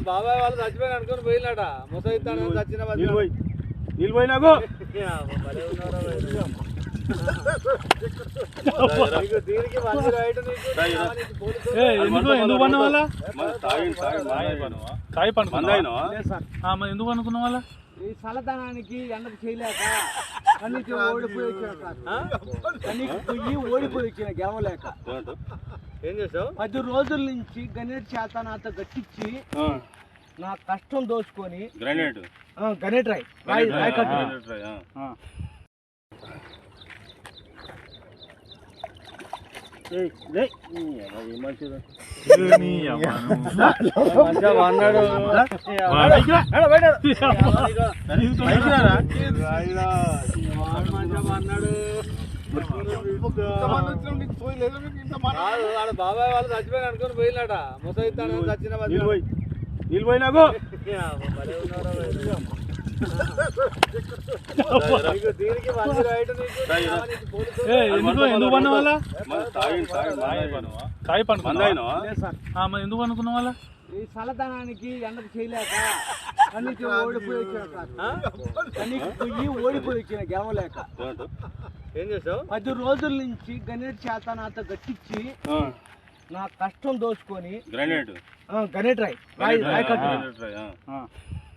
బాబాయ్ వాళ్ళు చచ్చిపోయి అనుకుని పోయినట ముసైతాను చచ్చిన నీళ్ళు పోయినాకు దీనికి ఎందుకు పన్న వాళ్ళ ఎందుకు అనుకున్న వాళ్ళ ఈ చల్లదనానికి ఎండకు చేయలేక కన్నీకి ఓడిపోయి వచ్చిన గెలవలేక ఏం చేసావు 10 రోజుల నుంచి గణేట్ చేత నాతో గట్టించి నా కష్టం దోచుకొని గణేట్ రాయ్ బాబాయ్ వాళ్ళు చచ్చిపోయి అనుకుని పోయినట ముసైతాను చచ్చిన నీళ్ళు పోయినాకు దీనికి ఎందుకు పన్న వాళ్ళ ఎందుకు అనుకున్న వాళ్ళ ఈ చల్లదనానికి ఎండకు చేయలేక కన్నీకి ఓడిపోయి వచ్చిన గెలవలేక ఏం చేసావు 10 రోజుల నుంచి గణేట్ చేత నాతో గట్టించి నా కష్టం దోచుకొని గణేట్ రాయ్